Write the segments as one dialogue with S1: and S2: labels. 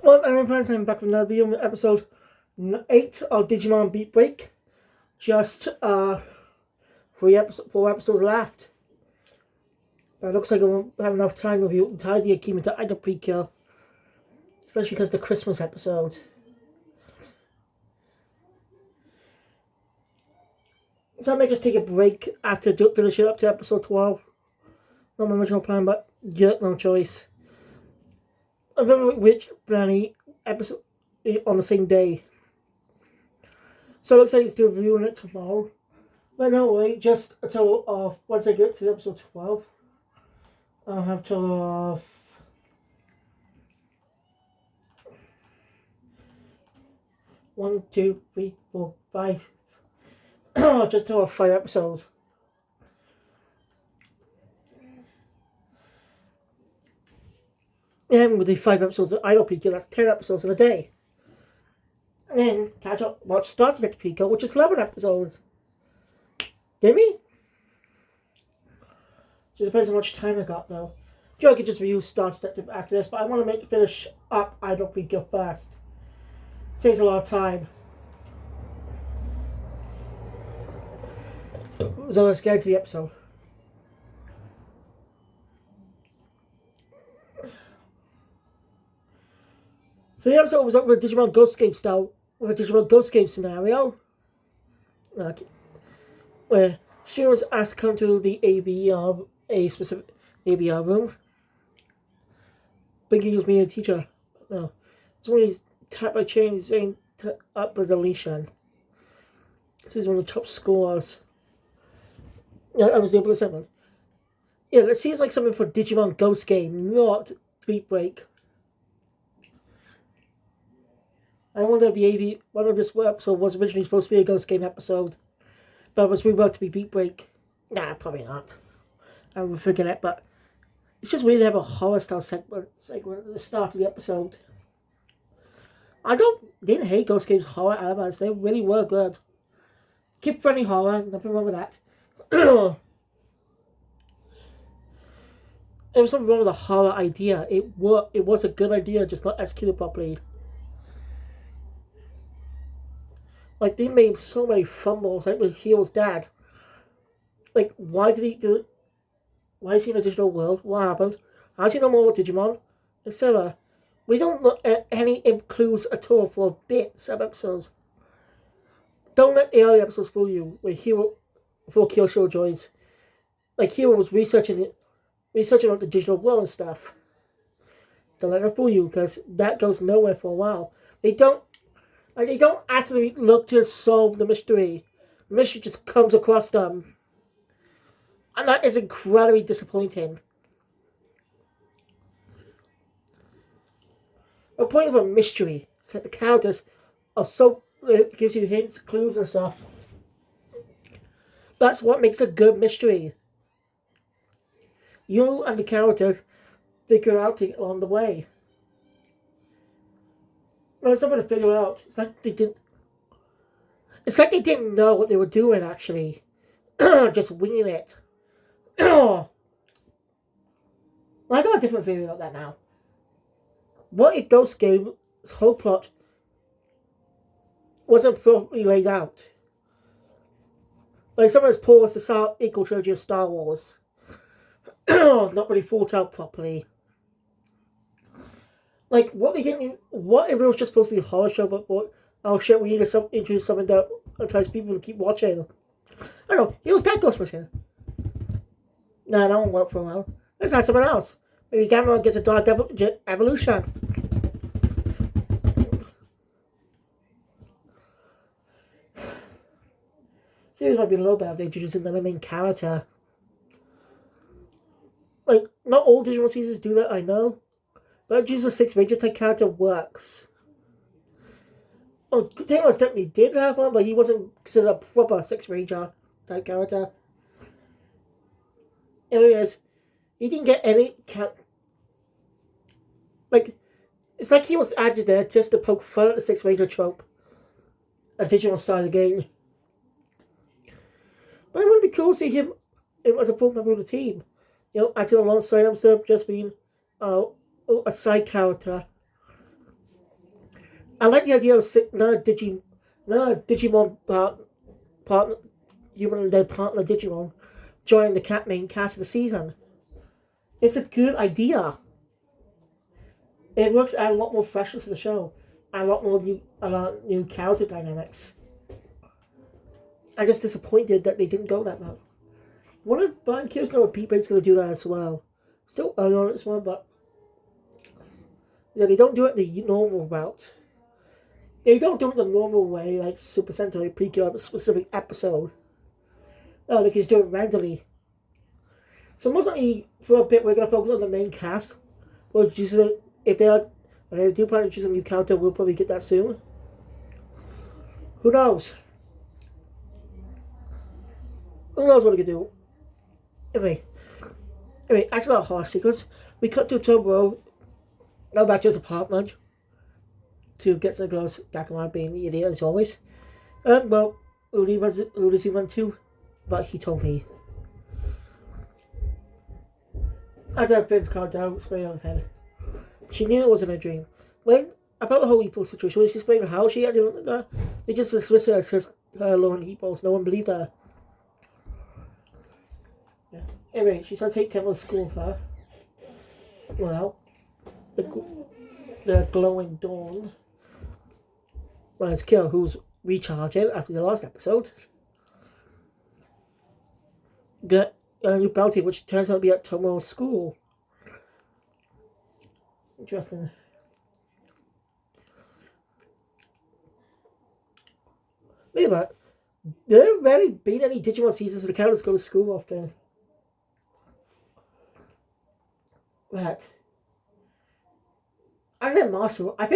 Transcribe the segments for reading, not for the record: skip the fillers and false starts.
S1: Well, I'm friends, I'm back with another video, episode 8 of Digimon Beatbreak. Just 4 episodes left. But it looks like I won't have enough time to review the entirety of Kimita Idol Prequel. Especially because of the Christmas episode. So I may just take a break after finish it up to episode 12. Not my original plan, but no choice. I've never reached Branny episode on the same day. So it looks like it's still reviewing it tomorrow. But no, wait, just until once I get to episode 12, I'll have to 1, 2, 3, 4, 5. Just till 5 episodes. And with the 5 episodes of Idol Pika, that's 10 episodes in a day. And then catch up, watch Star Trek Pika, which is 11 episodes. Get me? Just depends on how much time I got though. I could just review Star Trek after this, but I want to finish up Idol Pika first. Saves a lot of time. So let's get to the episode. So the episode was up with a Digimon Ghost Game style, with a Digimon Ghost Game scenario. Where she was asked to come to the a specific ABR room. Thinking he was being a teacher. No. So when he's tapped by chain, he's saying up with deletion. This is one of the top scores. Yeah, I was able to 7. Yeah, it seems like something for Digimon Ghost Game, not Beatbreak. I wonder if one of this episode was originally supposed to be a Ghost Game episode, but it was reworked to be Beatbreak. Nah, probably not. I would forget it, but it's just weird to have a horror style segment at the start of the episode. Didn't hate Ghost Game's horror elements, they really were good. Kid friendly horror, nothing wrong with that. There was something wrong with the horror idea. It was a good idea, just not executed properly. Like, they made so many fumbles, like with Hero's dad. Like, why did he do it? Why is he in a digital world? What happened? How does he know more about Digimon? Etc. We don't look at any clues at all for a bit, some episodes. Don't let the early episodes fool you, where Hero, before Kyosho joins. Like, Hero was researching about the digital world and stuff. Don't let that fool you, because that goes nowhere for a while. They don't actually look to solve the mystery. The mystery just comes across them. And that is incredibly disappointing. The point of a mystery is that the characters are so... It gives you hints, clues and stuff. That's what makes a good mystery. You and the characters figure out it along the way. Well, it's not going to figure out. It's like they didn't know what they were doing, actually. Just winging it. Well, I got a different theory about that now. What if Ghost Game's whole plot wasn't properly laid out? Like, some of its poor as the equal trilogy of Star Wars. Not really thought out properly. Like, what if it was just supposed to be a horror show, but oh shit, we need to introduce something that entices people to keep watching. I don't know, it was that Ghostbusters. Nah, that won't work for a while. Let's add someone else. Maybe Gamma gets a dark evolution. Series might be a little bit of introducing another main character. Like, not all Digimon seasons do that, I know. But choose a 6 Ranger type character works. Oh, Taylor definitely did have one, but he wasn't considered a proper 6 Ranger type character. Anyways, he didn't get any like, it's like he was added there just to poke fun at the 6 Ranger trope. A Digimon style of the game. But it would be cool to see him as a full member of the team. You know, acting alongside him instead of just being a side character. I like the idea of Digimon partner, human and their partner Digimon, joining the main cast of the season. It's a good idea. It works add a lot more freshness to the show, and a lot of new character dynamics. I'm just disappointed that they didn't go that route. But I'm curious to know if Beatbreak's going to do that as well. Still early on this one, but they don't do it the normal route. They don't do it the normal way, like Super Sentai pre-kill a specific episode. No, they can just do it randomly. So most likely, for a bit, we're going to focus on the main cast. We'll choose it, if they do plan to choose a new character, we'll probably get that soon. Who knows? Who knows what we can do? Anyway, after that horse sequence, we cut to Tomorrow, now back to his apartment, to get some girls back around being the idiot as always. Well, who does he run to? But he told me. I got Finn's card down, spraying on her head. She knew it wasn't a dream. About the whole Epo situation, when she explained how she had done that, they just dismissed her as her alone Epos. No one believed her. Yeah. Anyway, she started to take Temple to school with her. Well, the glowing dawn. Well, it's Kyo who's recharging after the last episode. Get a new bounty, which turns out to be at Tomo's school. Interesting. Wait a minute. There haven't really been any Digimon seasons where the characters go to school often. Right. I think Masaru. I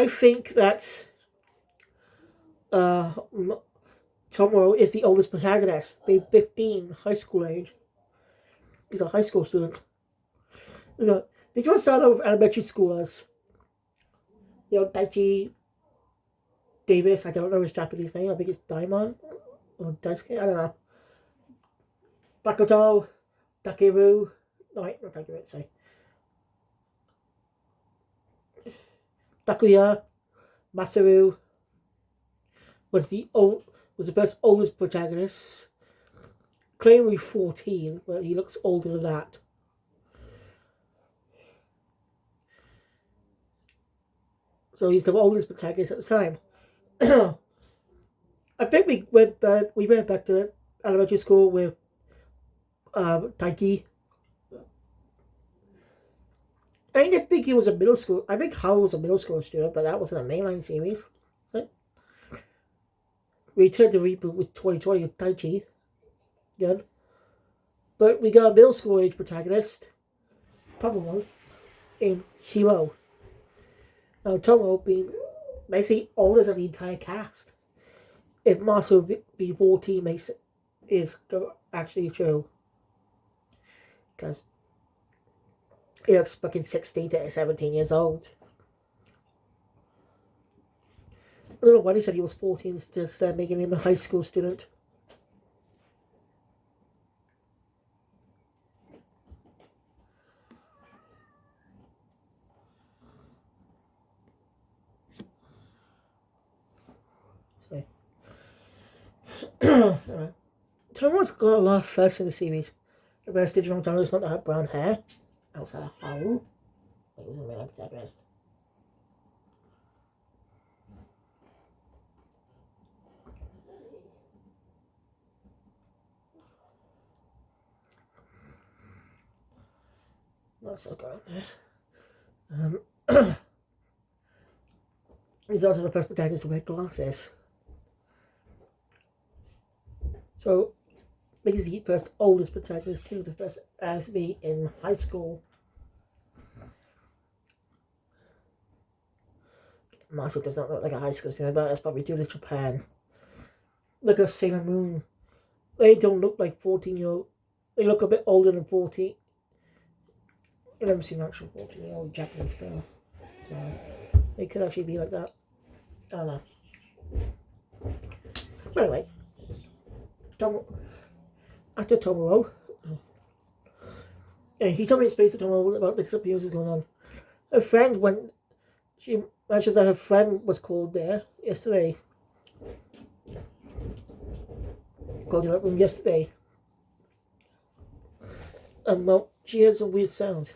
S1: think that Tomoro is the oldest protagonist, being 15, high school age. He's a high school student. Did you want to start out with elementary schoolers? Daichi Davis, I don't know his Japanese name, I think it's Daimon or Daisuke, I don't know. Bakoto, Takeru, no wait, not Takeru, sorry. Takuya, Masaru was the first oldest protagonist. Claiming 14, but he looks older than that. So he's the oldest protagonist at the time. I think we went back to elementary school with Taiki. I didn't think he was a middle school. I think Howell was a middle school student, but that wasn't a mainline series. So we returned to reboot with 2020 with Taichi. Good. But we got a middle school age protagonist, probably one, in Hiro. Now Tomo being basically older than the entire cast. If Masu be 14 is actually true. Because he looks fucking 16 to 17 years old. I don't know why they said he was 14 instead of making him a high school student. Alright. Tomo's got a lot of firsts in the series. The best Digimon Tomo is not to have brown hair. Outside of Haru. It was a real protagonist. Not so good. He's also the first protagonist to wear glasses. So, he's the first oldest protagonist too, the first as me in high school. Masu does not look like a high school student, but that's probably due to Japan. Look at Sailor Moon. They don't look like 14-year-old. They look a bit older than 14. I've never seen an actual 14-year-old Japanese girl. So, they could actually be like that. I don't know. But anyway. Actor Tomoro. Yeah, he told me in space that Tomoro about the abuse is going on. Her friend went. She mentions that her friend was called there yesterday. Called in that room yesterday. And well, she heard some weird sounds.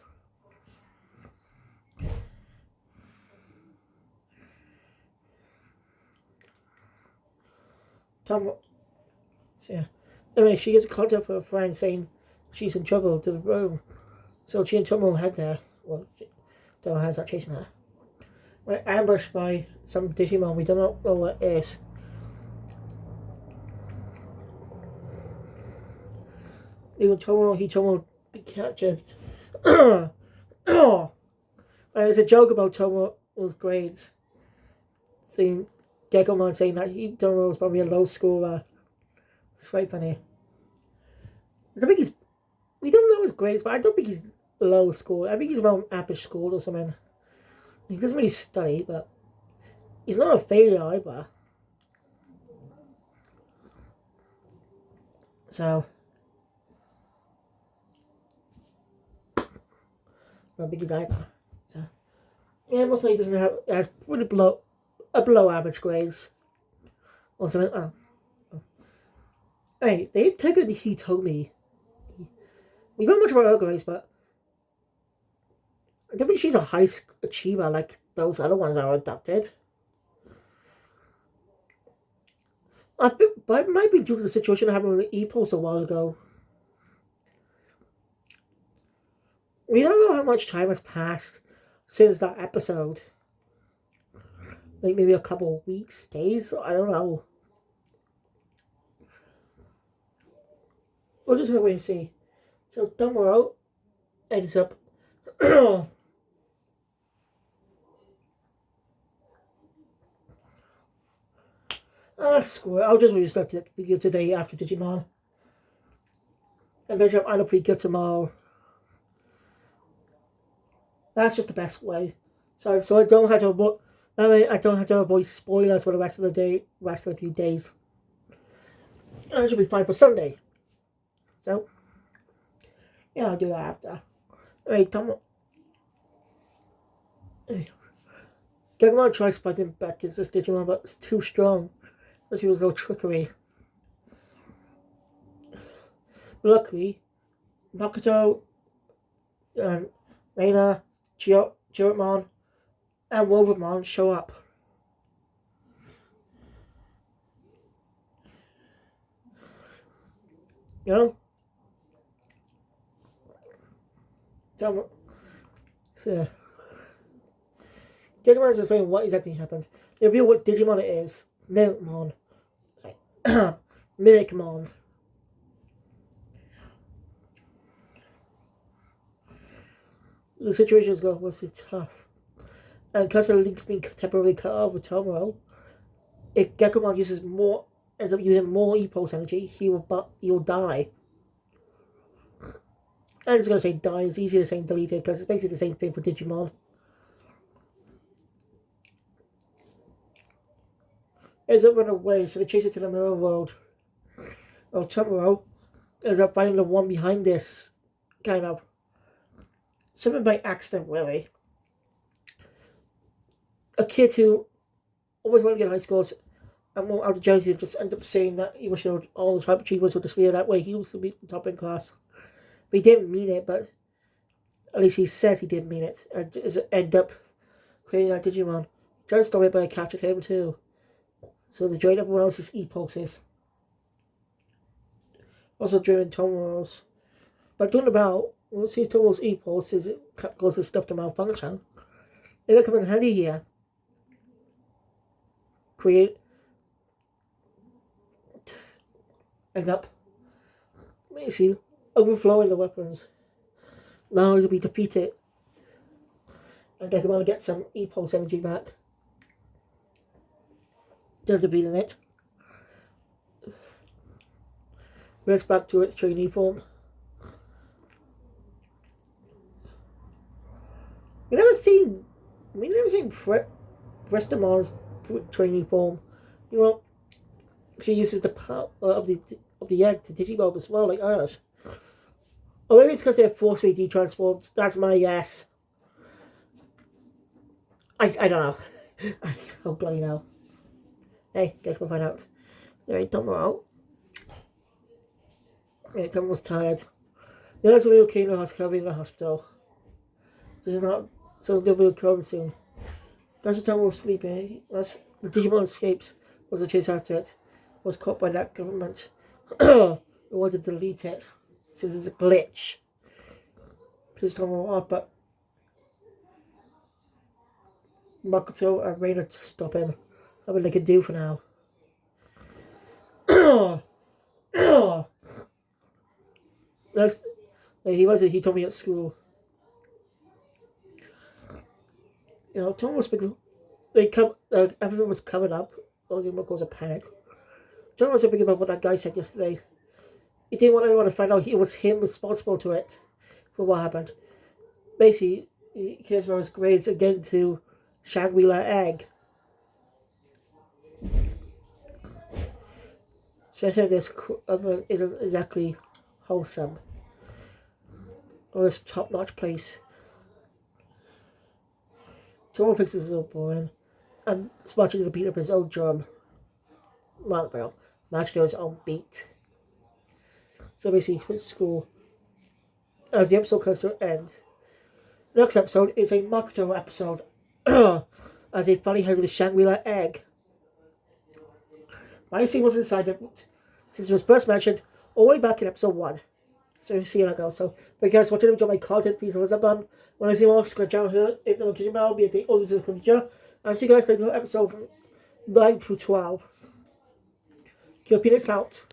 S1: Tom, yeah. Anyway, she gets a contact with her friend saying she's in trouble to the room. So she and Tomo head there. Well, Tomo has not chasing her. We're ambushed by some Digimon. We do not know what it is. Even Tomo be captured. There's a joke about Tomo's grades. Saying Gekomon saying that Tomo was probably a low scorer. It's quite funny. I don't think he's. We don't know his grades, but I don't think he's low score. I think he's around average score or something. He doesn't really study, but he's not a failure either. So, not big as either. So, yeah, mostly he doesn't have. Has pretty below average grades. Or something. Oh. Hey, they took it. He told me. We don't know much about her grades, but I don't think she's a high achiever like those other ones that are adopted. But it might be due to the situation that happened with E-Pulse a while ago. We don't know how much time has passed since that episode. Like maybe a couple of weeks, days, I don't know. We'll just wait and see. So tomorrow ends up screw it. I'll just restart the video today after Digimon. And then I'll either pre-good tomorrow. That's just the best way. So I don't have to avoid. That way I don't have to avoid spoilers for the rest of the day, rest of the few days. And I should be fine for Sunday. So yeah, I'll do that after. Alright, come on. Digimon tries fighting back against this Digimon, but it's too strong. But she was no trickery. Luckily, Makoto and Reina, Jiramon, and Wolvermon show up. You know? So, Digimon is explaining what exactly happened. They reveal what Digimon it is. Mimicmon. Sorry. Mimicmon. The situation is going to be tough. And because the link's been temporarily cut off with Tomoro, if Gekomon ends up using more E-Pulse energy, he will die. I'm just going to say die. It's easier to say deleted because it's basically the same thing for Digimon. Ends up running away, so they chase it to the mirror world. Well, Tomoro ends up finding the one behind this, kind of. Something by accident, really. A kid who always wanted to get high scores and more out of jealousy just ended up saying that he wished all the type achievers would disappear that way. He used to be the top in class. But he didn't mean it, but at least he says he didn't mean it. And just end up creating that Digimon. Trying to stop it by captured him too. So they join everyone else's E-Pulses. Also during Tomoro's. But talking about, when it sees Tomoro's E-Pulses, it causes stuff to malfunction. They don't come in handy here. End up. Let me see. Overflowing the weapons. Now it'll be defeated. And they can get some E-Pulse energy back. Just defeating it. Goes back to its trainee form. We never seen Prestamon's trainee form. You know, she uses the power of the egg to Digimon as well, like ours. Or maybe it's because they're forcefully detransformed. That's my guess. I don't know. I don't bloody know. Hey, guess we'll find out. Alright, tomorrow. Yeah, Tom was tired. The others will be okay in the hospital, in the hospital. This is not, so they'll be recovering soon. That's the time we were sleeping. That's, the Digimon escapes was a chase after it. Was caught by that government. We wanted to delete it. Since it's a glitch. Pissed Tom off, but Makoto and Reina to stop him. That's what they can do for now. Next, he told me at school. You know, Tom was big. Everyone was covered up. Only what caused a panic. John was thinking about what that guy said yesterday. He didn't want anyone to find out it was him responsible to it for what happened. Basically, he cares about his grades and getting to Shangri-La Egg. So I said this isn't exactly wholesome. Or this top-notch place. Someone thinks this is so boring. And Smarty to beat up his own drum. Well, matching his own beat. So basically, he quit school. As the episode comes to an end, the next episode is a Makoto episode. As they finally head to the Shangri-La Egg. My scene was inside it since it was first mentioned all the way back in episode 1. So see you now. So, if you guys want to enjoy my content, please hit the button. When I see more, subscribe channel here, hit the notification bell, be at the others in the future. And see you guys later, episode 9 to 12. Keep peanuts out.